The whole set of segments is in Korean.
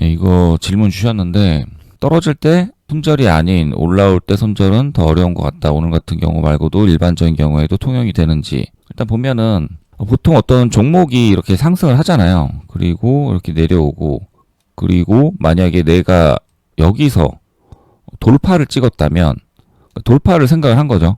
이거 질문 주셨는데 떨어질 때 손절이 아닌 올라올 때 손절은 더 어려운 것 같다. 오늘 같은 경우 말고도 일반적인 경우에도 통용이 되는지. 일단 보면은 보통 어떤 종목이 이렇게 상승을 하잖아요. 그리고 이렇게 내려오고, 그리고 만약에 내가 여기서 돌파를 찍었다면 돌파를 생각을 한 거죠.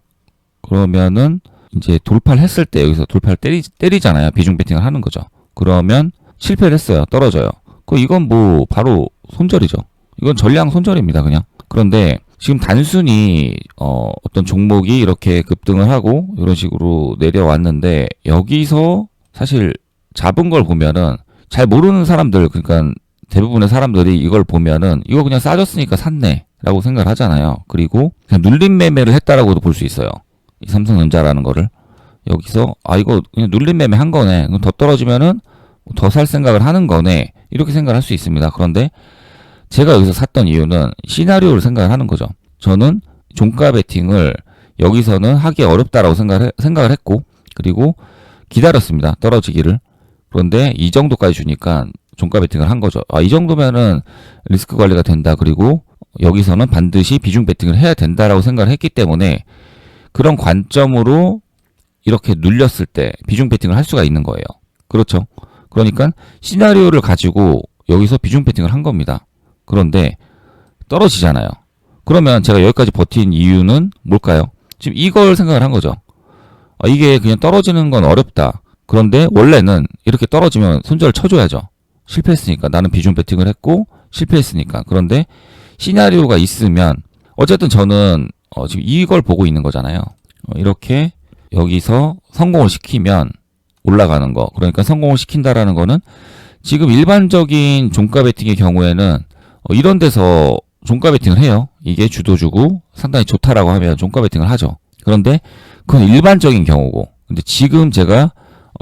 그러면은 이제 돌파를 했을 때 여기서 돌파를 때리잖아요. 비중 베팅을 하는 거죠. 그러면 실패를 했어요. 떨어져요. 이건 뭐 바로 손절이죠. 이건 전량 손절입니다. 그냥. 그런데 지금 단순히 어떤 종목이 이렇게 급등을 하고 이런 식으로 내려왔는데 여기서 사실 잡은 걸 보면은 잘 모르는 사람들, 그러니까 대부분의 사람들이 이걸 보면은 이거 그냥 싸졌으니까 샀네 라고 생각을 하잖아요. 그리고 그냥 눌림 매매를 했다라고도 볼 수 있어요. 이 삼성전자라는 거를 여기서 이거 그냥 눌림 매매 한 거네, 더 떨어지면은 더 살 생각을 하는 거네, 이렇게 생각을 할 수 있습니다. 그런데 제가 여기서 샀던 이유는 시나리오를 생각을 하는 거죠. 저는 종가 베팅을 여기서는 하기 어렵다라고 생각을 했고, 그리고 기다렸습니다. 떨어지기를. 그런데 이 정도까지 주니까 종가 베팅을 한 거죠. 이 정도면은 리스크 관리가 된다. 그리고 여기서는 반드시 비중 베팅을 해야 된다라고 생각을 했기 때문에 그런 관점으로 이렇게 눌렸을 때 비중 베팅을 할 수가 있는 거예요. 그렇죠. 그러니까 시나리오를 가지고 여기서 비중 베팅을 한 겁니다. 그런데 떨어지잖아요. 그러면 제가 여기까지 버틴 이유는 뭘까요? 지금 이걸 생각을 한 거죠. 이게 그냥 떨어지는 건 어렵다. 그런데 원래는 이렇게 떨어지면 손절을 쳐줘야죠. 실패했으니까. 나는 비중 베팅을 했고 실패했으니까. 그런데 시나리오가 있으면 어쨌든 저는 지금 이걸 보고 있는 거잖아요. 이렇게 여기서 성공을 시키면 올라가는 거. 그러니까 성공을 시킨다라는 거는 지금 일반적인 종가 베팅의 경우에는 이런 데서 종가 베팅을 해요. 이게 주도주고 상당히 좋다라고 하면 종가 베팅을 하죠. 그런데 그건 일반적인 경우고, 근데 지금 제가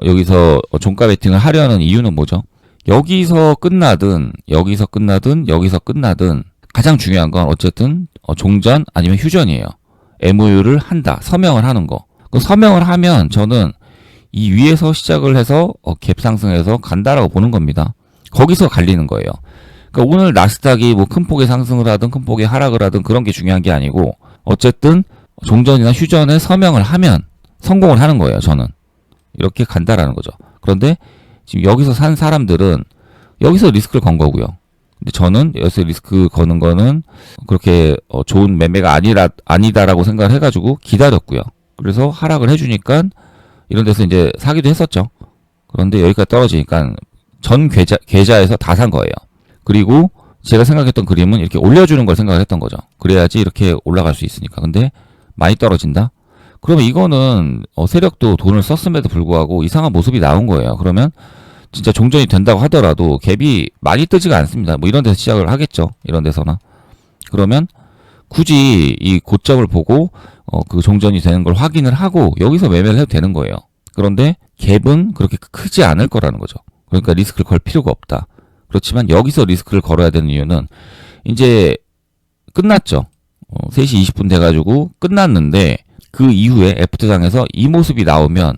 여기서 종가 베팅을 하려는 이유는 뭐죠? 여기서 끝나든 여기서 끝나든 여기서 끝나든 가장 중요한 건 어쨌든 종전 아니면 휴전이에요. MOU를 한다. 서명을 하는 거. 그 서명을 하면 저는 이 위에서 시작을 해서 갭 상승해서 간다라고 보는 겁니다. 거기서 갈리는 거예요. 그러니까 오늘 나스닥이 뭐 큰 폭의 상승을 하든 큰 폭의 하락을 하든 그런 게 중요한 게 아니고 어쨌든 종전이나 휴전에 서명을 하면 성공을 하는 거예요. 저는 이렇게 간다라는 거죠. 그런데 지금 여기서 산 사람들은 여기서 리스크를 건 거고요. 근데 저는 여기서 리스크 거는 거는 그렇게 좋은 매매가 아니다라고 생각을 해가지고 기다렸고요. 그래서 하락을 해주니까 이런 데서 이제 사기도 했었죠. 그런데 여기까지 떨어지니까 전 계좌에서 다 산 거예요. 그리고 제가 생각했던 그림은 이렇게 올려주는 걸 생각했던 거죠. 그래야지 이렇게 올라갈 수 있으니까. 근데 많이 떨어진다? 그러면 이거는 세력도 돈을 썼음에도 불구하고 이상한 모습이 나온 거예요. 그러면 진짜 종전이 된다고 하더라도 갭이 많이 뜨지가 않습니다. 뭐 이런 데서 시작을 하겠죠. 이런 데서나. 그러면 굳이 이 고점을 보고 그 종전이 되는 걸 확인을 하고 여기서 매매를 해도 되는 거예요. 그런데 갭은 그렇게 크지 않을 거라는 거죠. 그러니까 리스크를 걸 필요가 없다. 그렇지만 여기서 리스크를 걸어야 되는 이유는 이제 끝났죠. 3시 20분 돼가지고 끝났는데 그 이후에 애프터장에서 이 모습이 나오면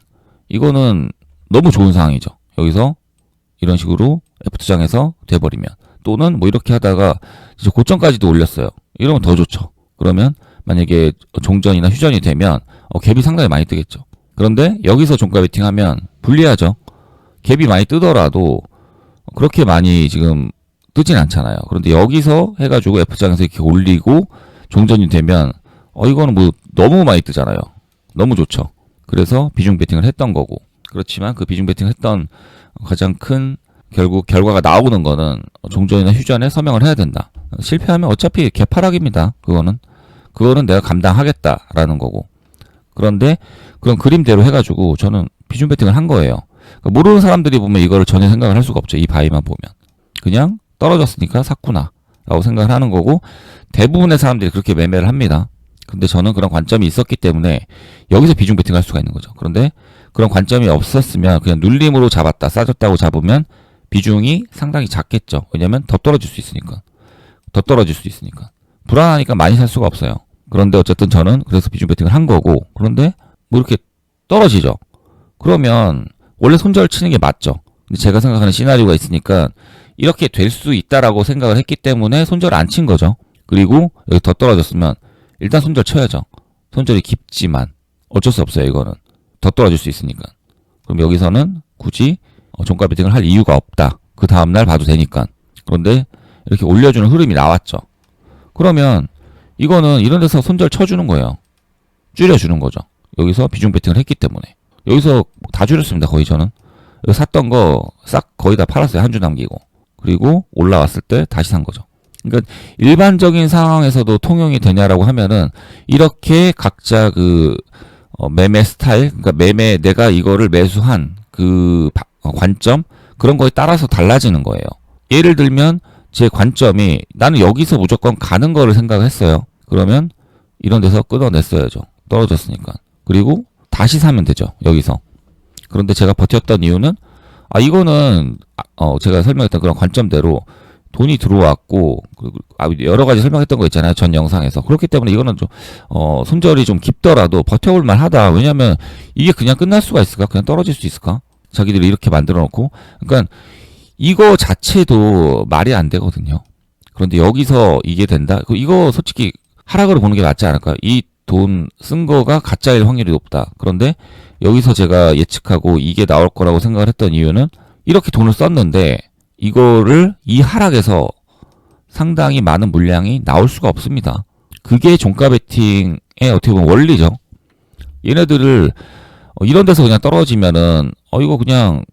이거는 너무 좋은 상황이죠. 여기서 이런 식으로 애프터장에서 돼버리면, 또는 뭐 이렇게 하다가 이제 고점까지도 올렸어요. 이러면 더 좋죠. 그러면 만약에 종전이나 휴전이 되면 갭이 상당히 많이 뜨겠죠. 그런데 여기서 종가 베팅하면 불리하죠. 갭이 많이 뜨더라도 그렇게 많이 지금 뜨진 않잖아요. 그런데 여기서 해가지고 F장에서 이렇게 올리고 종전이 되면 이거는 뭐 너무 많이 뜨잖아요. 너무 좋죠. 그래서 비중 베팅을 했던 거고, 그렇지만 그 비중 베팅을 했던 가장 큰 결국 결과가 나오는 거는 종전이나 휴전에 서명을 해야 된다. 실패하면 어차피 개파락입니다. 그거는 내가 감당하겠다라는 거고. 그런데 그런 그림대로 해가지고 저는 비중 베팅을 한 거예요. 그러니까 모르는 사람들이 보면 이거를 전혀 생각을 할 수가 없죠. 이 바이만 보면 그냥 떨어졌으니까 샀구나 라고 생각을 하는 거고, 대부분의 사람들이 그렇게 매매를 합니다. 근데 저는 그런 관점이 있었기 때문에 여기서 비중 베팅을 할 수가 있는 거죠. 그런데 그런 관점이 없었으면 그냥 눌림으로 잡았다, 싸졌다고 잡으면 비중이 상당히 작겠죠. 왜냐면 더 떨어질 수 있으니까. 불안하니까 많이 살 수가 없어요. 그런데 어쨌든 저는 그래서 비중 베팅을 한 거고, 그런데 뭐 이렇게 떨어지죠. 그러면 원래 손절 치는 게 맞죠. 근데 제가 생각하는 시나리오가 있으니까 이렇게 될 수 있다라고 생각을 했기 때문에 손절을 안 친 거죠. 그리고 여기 더 떨어졌으면 일단 손절 쳐야죠. 손절이 깊지만 어쩔 수 없어요. 이거는 더 떨어질 수 있으니까. 그럼 여기서는 굳이 종가 베팅을 할 이유가 없다. 그 다음날 봐도 되니까. 그런데 이렇게 올려주는 흐름이 나왔죠. 그러면 이거는 이런 데서 손절 쳐주는 거예요. 줄여주는 거죠. 여기서 비중 베팅을 했기 때문에. 여기서 다 줄였습니다. 거의 저는. 여기 샀던 거 싹 거의 다 팔았어요. 한 주 남기고. 그리고 올라왔을 때 다시 산 거죠. 그러니까 일반적인 상황에서도 통용이 되냐라고 하면은 이렇게 각자 매매 스타일, 그러니까 내가 이거를 매수한 관점 그런 거에 따라서 달라지는 거예요. 예를 들면 제 관점이 나는 여기서 무조건 가는 거를 생각했어요. 그러면 이런 데서 끊어냈어야죠. 떨어졌으니까. 그리고 다시 사면 되죠. 여기서. 그런데 제가 버텼던 이유는 이거는 제가 설명했던 그런 관점대로 돈이 들어왔고 여러 가지 설명했던 거 있잖아요. 전 영상에서. 그렇기 때문에 이거는 좀 손절이 좀 깊더라도 버텨볼 만하다. 왜냐면 이게 그냥 끝날 수가 있을까? 그냥 떨어질 수 있을까? 자기들이 이렇게 만들어 놓고. 그러니까 이거 자체도 말이 안 되거든요. 그런데 여기서 이게 된다? 이거 솔직히 하락으로 보는 게 낫지 않을까? 이 돈 쓴 거가 가짜일 확률이 높다. 그런데 여기서 제가 예측하고 이게 나올 거라고 생각을 했던 이유는 이렇게 돈을 썼는데 이거를 이 하락에서 상당히 많은 물량이 나올 수가 없습니다. 그게 종가 베팅의 어떻게 보면 원리죠. 얘네들을 이런 데서 그냥 떨어지면은 이거 그냥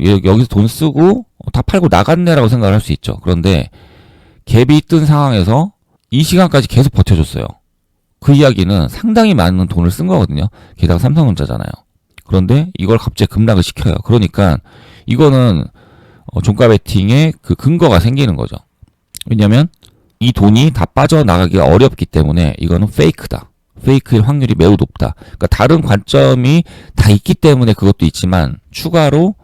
여기서 돈 쓰고 다 팔고 나갔네라고 생각을 할 수 있죠. 그런데 갭이 뜬 상황에서 이 시간까지 계속 버텨줬어요. 그 이야기는 상당히 많은 돈을 쓴 거거든요. 게다가 삼성전자잖아요. 그런데 이걸 갑자기 급락을 시켜요. 그러니까 이거는 종가 베팅의 그 근거가 생기는 거죠. 왜냐면 이 돈이 다 빠져나가기가 어렵기 때문에 이거는 페이크다. 페이크일 확률이 매우 높다. 그러니까 다른 관점이 다 있기 때문에 그것도 있지만 추가로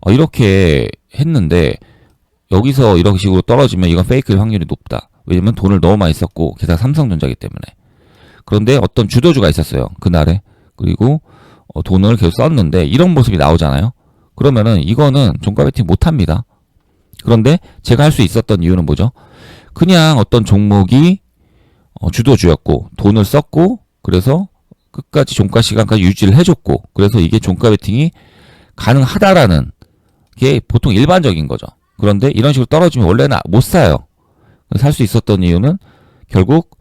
이렇게 했는데 여기서 이런 식으로 떨어지면 이건 페이크일 확률이 높다. 왜냐면 돈을 너무 많이 썼고 게다가 삼성전자기 때문에. 그런데 어떤 주도주가 있었어요. 그날에. 그리고 돈을 계속 썼는데 이런 모습이 나오잖아요. 그러면은 이거는 종가 베팅 못합니다. 그런데 제가 할 수 있었던 이유는 뭐죠? 그냥 어떤 종목이 주도주였고 돈을 썼고 그래서 끝까지 종가 시간까지 유지를 해줬고 그래서 이게 종가 베팅이 가능하다라는 게 보통 일반적인 거죠. 그런데 이런 식으로 떨어지면 원래는 못 사요. 살 수 있었던 이유는 결국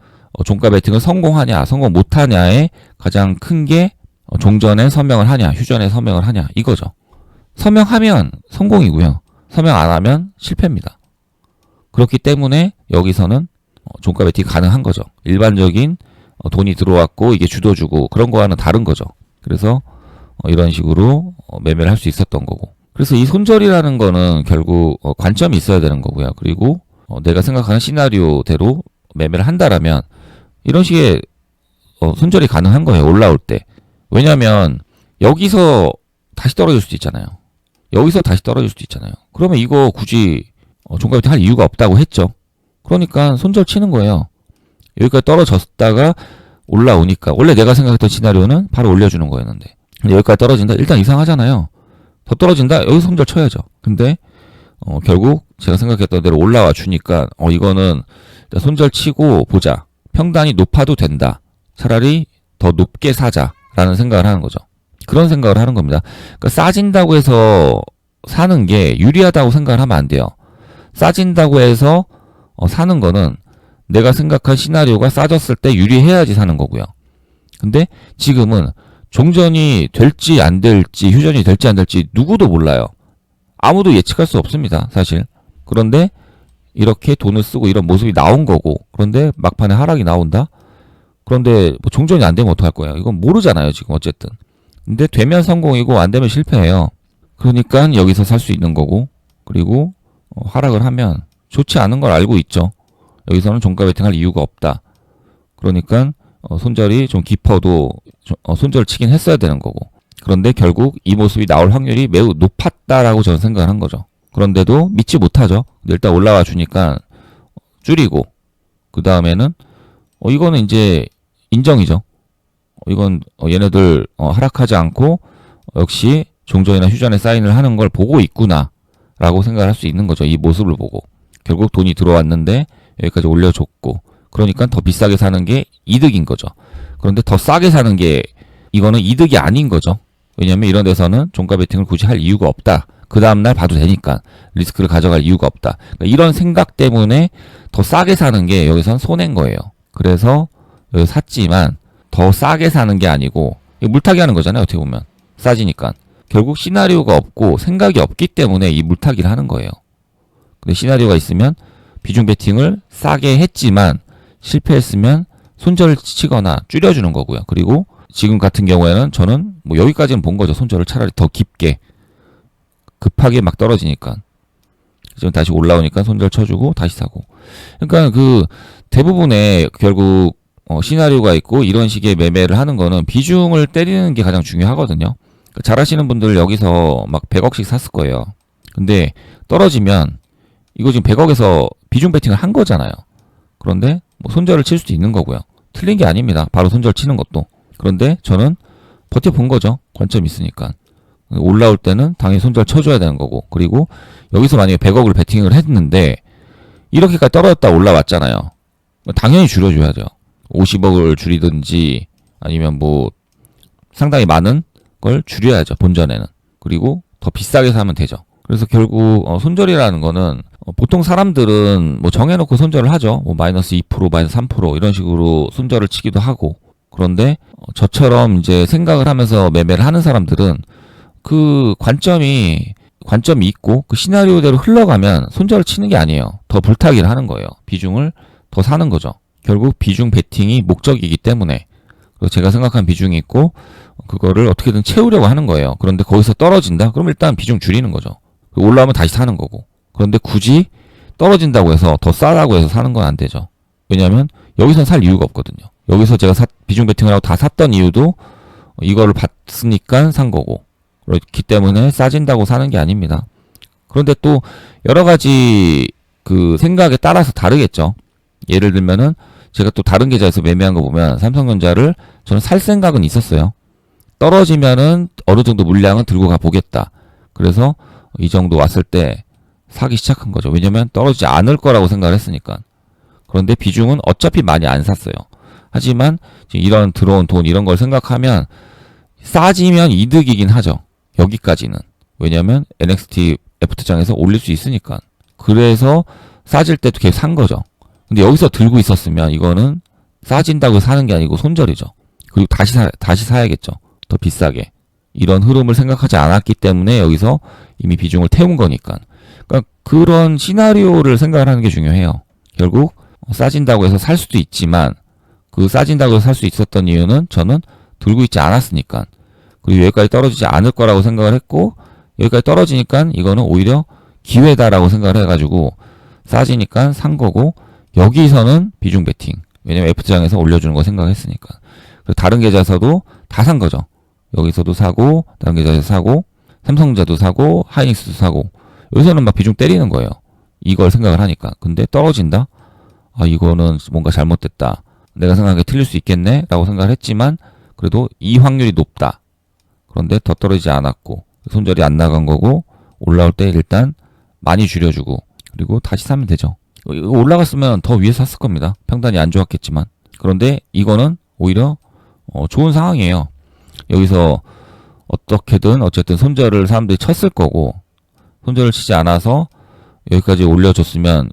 종가 베팅을 성공하냐 성공 못하냐의 가장 큰 게 종전에 서명을 하냐 휴전에 서명을 하냐 이거죠. 서명하면 성공이고요. 서명 안 하면 실패입니다. 그렇기 때문에 여기서는 종가 베팅이 가능한 거죠. 일반적인 돈이 들어왔고 이게 주도주고 그런 거와는 다른 거죠. 그래서 이런 식으로 매매를 할 수 있었던 거고. 그래서 이 손절이라는 거는 결국 관점이 있어야 되는 거고요. 그리고 내가 생각하는 시나리오대로 매매를 한다라면 이런 식의 손절이 가능한 거예요. 올라올 때. 왜냐하면 여기서 다시 떨어질 수도 있잖아요. 여기서 다시 떨어질 수도 있잖아요. 그러면 이거 굳이 종가 베팅 할 이유가 없다고 했죠. 그러니까 손절 치는 거예요. 여기까지 떨어졌다가 올라오니까 원래 내가 생각했던 시나리오는 바로 올려주는 거였는데 근데 여기까지 떨어진다? 일단 이상하잖아요. 더 떨어진다? 여기서 손절 쳐야죠. 근데 결국 제가 생각했던 대로 올라와 주니까 이거는 손절 치고 보자. 평단이 높아도 된다. 차라리 더 높게 사자라는 생각을 하는 거죠. 그런 생각을 하는 겁니다. 그러니까 싸진다고 해서 사는 게 유리하다고 생각을 하면 안 돼요. 싸진다고 해서 사는 거는 내가 생각한 시나리오가 싸졌을 때 유리해야지 사는 거고요. 근데 지금은 종전이 될지 안 될지 휴전이 될지 안 될지 누구도 몰라요. 아무도 예측할 수 없습니다. 사실. 그런데 이렇게 돈을 쓰고 이런 모습이 나온 거고 그런데 막판에 하락이 나온다? 그런데 뭐 종전이 안 되면 어떡할 거예요? 이건 모르잖아요. 지금 어쨌든. 근데 되면 성공이고 안 되면 실패해요. 그러니까 여기서 살 수 있는 거고 그리고 하락을 하면 좋지 않은 걸 알고 있죠. 여기서는 종가 베팅 할 이유가 없다. 그러니까 손절이 좀 깊어도 손절을 치긴 했어야 되는 거고 그런데 결국 이 모습이 나올 확률이 매우 높았다라고 저는 생각을 한 거죠. 그런데도 믿지 못하죠. 일단 올라와 주니까 줄이고 그 다음에는 이거는 이제 인정이죠. 이건 얘네들 하락하지 않고 역시 종전이나 휴전에 사인을 하는 걸 보고 있구나 라고 생각을 할 수 있는 거죠. 이 모습을 보고. 결국 돈이 들어왔는데 여기까지 올려줬고, 그러니까 더 비싸게 사는 게 이득인 거죠. 그런데 더 싸게 사는 게 이거는 이득이 아닌 거죠. 왜냐면 이런 데서는 종가 베팅을 굳이 할 이유가 없다. 그 다음날 봐도 되니까 리스크를 가져갈 이유가 없다. 그러니까 이런 생각 때문에 더 싸게 사는 게 여기선 손해인 거예요. 그래서 여기 샀지만 더 싸게 사는 게 아니고 물타기 하는 거잖아요. 어떻게 보면 싸지니까. 결국 시나리오가 없고 생각이 없기 때문에 이 물타기를 하는 거예요. 근데 시나리오가 있으면 비중 베팅을 싸게 했지만 실패했으면 손절을 치거나 줄여주는 거고요. 그리고 지금 같은 경우에는 저는 뭐 여기까지는 본 거죠. 손절을 차라리 더 깊게. 급하게 막 떨어지니까. 지금 다시 올라오니까 손절 쳐주고 다시 사고. 그러니까 그 대부분의 결국 시나리오가 있고 이런 식의 매매를 하는 거는 비중을 때리는 게 가장 중요하거든요. 잘 하시는 분들 여기서 막 100억씩 샀을 거예요. 근데 떨어지면 이거 지금 100억에서 비중 베팅을 한 거잖아요. 그런데 뭐 손절을 칠 수도 있는 거고요. 틀린 게 아닙니다. 바로 손절 치는 것도. 그런데 저는 버텨본 거죠. 관점이 있으니까. 올라올 때는 당연히 손절 쳐줘야 되는 거고. 그리고 여기서 만약에 100억을 베팅을 했는데 이렇게까지 떨어졌다 올라왔잖아요. 당연히 줄여줘야죠. 50억을 줄이든지 아니면 뭐 상당히 많은 걸 줄여야죠. 본전에는. 그리고 더 비싸게 사면 되죠. 그래서 결국 손절이라는 거는 보통 사람들은 뭐 정해놓고 손절을 하죠. 뭐 마이너스 2%, 마이너스 3% 이런 식으로 손절을 치기도 하고. 그런데 저처럼 이제 생각을 하면서 매매를 하는 사람들은 그 관점이 있고 그 시나리오대로 흘러가면 손절을 치는 게 아니에요. 더 불타기를 하는 거예요. 비중을 더 사는 거죠. 결국 비중 베팅이 목적이기 때문에 제가 생각한 비중이 있고 그거를 어떻게든 채우려고 하는 거예요. 그런데 거기서 떨어진다? 그럼 일단 비중 줄이는 거죠. 올라오면 다시 사는 거고. 그런데 굳이 떨어진다고 해서 더 싸다고 해서 사는 건 안 되죠. 왜냐하면 여기선 살 이유가 없거든요. 여기서 제가 비중 베팅을 하고 다 샀던 이유도 이거를 봤으니까 산 거고. 그렇기 때문에 싸진다고 사는 게 아닙니다. 그런데 또 여러 가지 그 생각에 따라서 다르겠죠. 예를 들면은 제가 또 다른 계좌에서 매매한 거 보면 삼성전자를 저는 살 생각은 있었어요. 떨어지면은 어느 정도 물량은 들고 가 보겠다. 그래서 이 정도 왔을 때 사기 시작한 거죠. 왜냐면 떨어지지 않을 거라고 생각을 했으니까. 그런데 비중은 어차피 많이 안 샀어요. 하지만 이런 들어온 돈 이런 걸 생각하면 싸지면 이득이긴 하죠. 여기까지는. 왜냐면 NXT 애프터장에서 올릴 수 있으니까. 그래서 싸질 때도 계속 산 거죠. 근데 여기서 들고 있었으면 이거는 싸진다고 사는 게 아니고 손절이죠. 그리고 다시 사야겠죠. 더 비싸게. 이런 흐름을 생각하지 않았기 때문에 여기서 이미 비중을 태운 거니까. 그러니까 그런 시나리오를 생각을 하는 게 중요해요. 결국 싸진다고 해서 살 수도 있지만 그 싸진다고 해서 살 수 있었던 이유는 저는 들고 있지 않았으니까. 그리고 여기까지 떨어지지 않을 거라고 생각을 했고 여기까지 떨어지니까 이거는 오히려 기회다라고 생각을 해가지고 싸지니까 산 거고 여기서는 비중 베팅. 왜냐면 F장에서 올려주는 거 생각했으니까. 그리고 다른 계좌에서도 다 산 거죠. 여기서도 사고 다른 계좌에서 사고 삼성전자도 사고 하이닉스도 사고 여기서는 막 비중 때리는 거예요. 이걸 생각을 하니까. 근데 떨어진다? 아 이거는 뭔가 잘못됐다. 내가 생각한 게 틀릴 수 있겠네? 라고 생각을 했지만 그래도 이 확률이 높다. 그런데 더 떨어지지 않았고 손절이 안 나간 거고 올라올 때 일단 많이 줄여주고 그리고 다시 사면 되죠. 올라갔으면 더 위에 샀을 겁니다. 평단이 안 좋았겠지만. 그런데 이거는 오히려 좋은 상황이에요. 여기서 어떻게든 어쨌든 손절을 사람들이 쳤을 거고 손절을 치지 않아서 여기까지 올려줬으면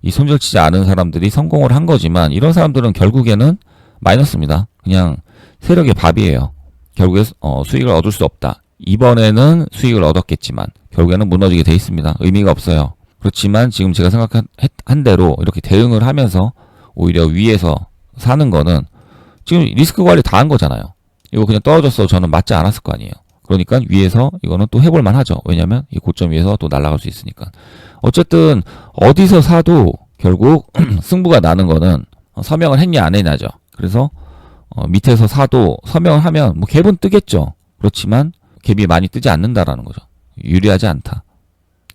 이 손절 치지 않은 사람들이 성공을 한 거지만 이런 사람들은 결국에는 마이너스입니다. 그냥 세력의 밥이에요. 결국에 수익을 얻을 수 없다. 이번에는 수익을 얻었겠지만 결국에는 무너지게 돼 있습니다. 의미가 없어요. 그렇지만 지금 제가 생각한 대로 이렇게 대응을 하면서 오히려 위에서 사는 거는 지금 리스크 관리 다 한 거잖아요. 이거 그냥 떨어졌어 저는 맞지 않았을 거 아니에요. 그러니까 위에서 이거는 또 해볼 만하죠. 왜냐면 이 고점 위에서 또 날아갈 수 있으니까. 어쨌든 어디서 사도 결국 승부가 나는 거는 서명을 했냐 안 했냐죠. 그래서 밑에서 사도 서명을 하면 뭐 갭은 뜨겠죠. 그렇지만 갭이 많이 뜨지 않는다라는 거죠. 유리하지 않다.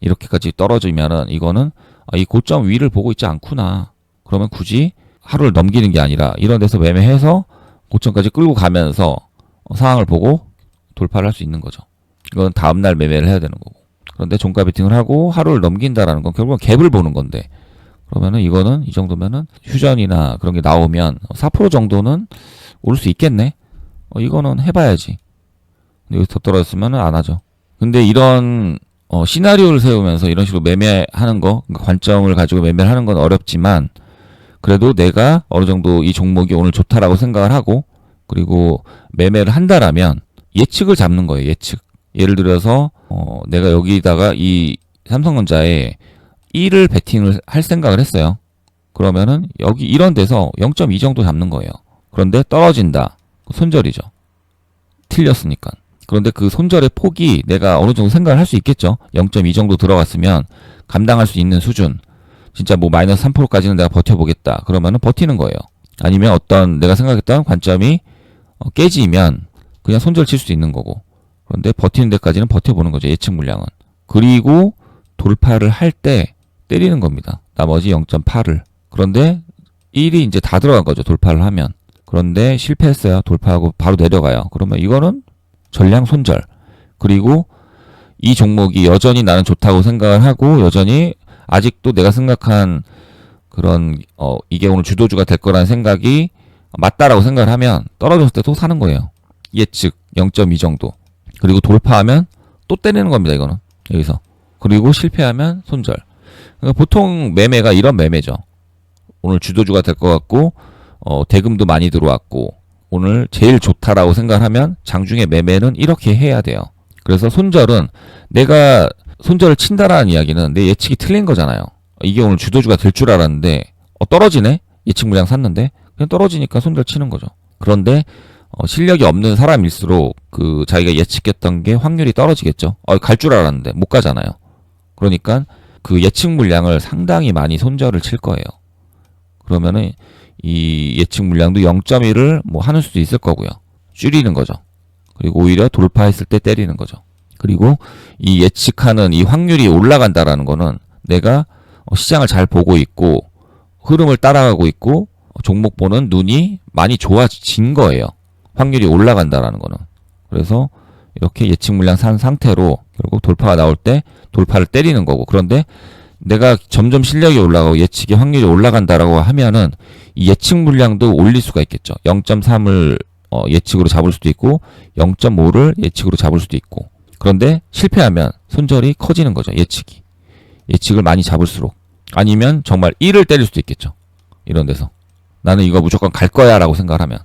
이렇게까지 떨어지면은 이거는 이 고점 위를 보고 있지 않구나. 그러면 굳이 하루를 넘기는 게 아니라 이런 데서 매매해서 고점까지 끌고 가면서 상황을 보고 돌파를 할 수 있는 거죠. 이건 다음날 매매를 해야 되는 거고. 그런데 종가 베팅을 하고 하루를 넘긴다라는 건 결국은 갭을 보는 건데, 그러면은 이거는 이 정도면은 휴전이나 그런 게 나오면 4% 정도는 오를 수 있겠네. 이거는 해봐야지. 근데 여기 더 떨어졌으면은 안 하죠. 근데 이런 시나리오를 세우면서 이런 식으로 매매하는 거, 그러니까 관점을 가지고 매매를 하는 건 어렵지만, 그래도 내가 어느 정도 이 종목이 오늘 좋다라고 생각을 하고, 그리고 매매를 한다라면 예측을 잡는 거예요. 예측. 예를 들어서 내가 여기다가 이 삼성전자에 1을 베팅을 할 생각을 했어요. 그러면은 여기 이런 데서 0.2 정도 잡는 거예요. 그런데 떨어진다. 손절이죠. 틀렸으니까. 그런데 그 손절의 폭이 내가 어느 정도 생각을 할 수 있겠죠. 0.2 정도 들어갔으면 감당할 수 있는 수준. 진짜 뭐 마이너스 3%까지는 내가 버텨보겠다. 그러면은 버티는 거예요. 아니면 어떤 내가 생각했던 관점이 깨지면 그냥 손절 칠 수도 있는 거고. 그런데 버티는 데까지는 버텨보는 거죠. 예측 물량은. 그리고 돌파를 할 때 때리는 겁니다. 나머지 0.8을. 그런데 1이 이제 다 들어간 거죠. 돌파를 하면. 그런데 실패했어요. 돌파하고 바로 내려가요. 그러면 이거는 전량 손절. 그리고 이 종목이 여전히 나는 좋다고 생각을 하고 여전히 아직도 내가 생각한 그런 이게 오늘 주도주가 될 거라는 생각이 맞다라고 생각을 하면 떨어졌을 때 또 사는 거예요. 예측 0.2 정도. 그리고 돌파하면 또 때리는 겁니다. 이거는 여기서. 그리고 실패하면 손절. 그러니까 보통 매매가 이런 매매죠. 오늘 주도주가 될 것 같고 대금도 많이 들어왔고 오늘 제일 좋다라고 생각하면 장중에 매매는 이렇게 해야 돼요. 그래서 손절은 내가 손절을 친다라는 이야기는 내 예측이 틀린 거잖아요. 이게 오늘 주도주가 될 줄 알았는데 떨어지네? 예측 물량 샀는데 그냥 떨어지니까 손절 치는 거죠. 그런데 실력이 없는 사람일수록 그 자기가 예측했던 게 확률이 떨어지겠죠. 갈 줄 알았는데 못 가잖아요. 그러니까 그 예측 물량을 상당히 많이 손절을 칠 거예요. 그러면은 이 예측 물량도 0.1을 뭐 하는 수도 있을 거고요. 줄이는 거죠. 그리고 오히려 돌파했을 때 때리는 거죠. 그리고 이 예측하는 이 확률이 올라간다라는 거는 내가 시장을 잘 보고 있고 흐름을 따라가고 있고 종목 보는 눈이 많이 좋아진 거예요. 확률이 올라간다라는 거는. 그래서 이렇게 예측 물량 산 상태로 결국 돌파가 나올 때 돌파를 때리는 거고. 그런데 내가 점점 실력이 올라가고 예측의 확률이 올라간다라고 하면은 이 예측 물량도 올릴 수가 있겠죠. 0.3을 예측으로 잡을 수도 있고 0.5를 예측으로 잡을 수도 있고. 그런데 실패하면 손절이 커지는 거죠. 예측이. 예측을 많이 잡을수록. 아니면 정말 1을 때릴 수도 있겠죠. 이런 데서. 나는 이거 무조건 갈 거야 라고 생각하면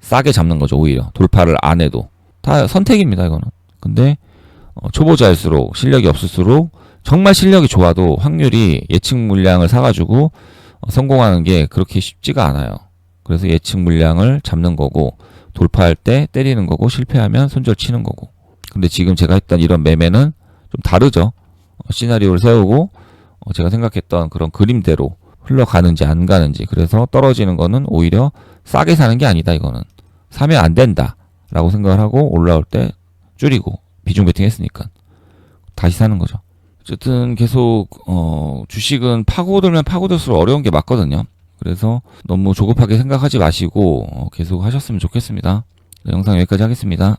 싸게 잡는 거죠. 오히려 돌파를 안 해도. 다 선택입니다. 이거는. 근데 초보자일수록 실력이 없을수록 정말 실력이 좋아도 확률이 예측 물량을 사가지고 성공하는 게 그렇게 쉽지가 않아요. 그래서 예측 물량을 잡는 거고 돌파할 때 때리는 거고 실패하면 손절 치는 거고. 근데 지금 제가 했던 이런 매매는 좀 다르죠. 시나리오를 세우고 제가 생각했던 그런 그림대로 흘러가는지 안 가는지. 그래서 떨어지는 거는 오히려 싸게 사는 게 아니다. 이거는 사면 안 된다 라고 생각을 하고 올라올 때 줄이고 비중 베팅 했으니까 다시 사는 거죠. 어쨌든 계속 주식은 파고들면 파고들수록 어려운 게 맞거든요. 그래서 너무 조급하게 생각하지 마시고 계속 하셨으면 좋겠습니다. 네, 영상 여기까지 하겠습니다.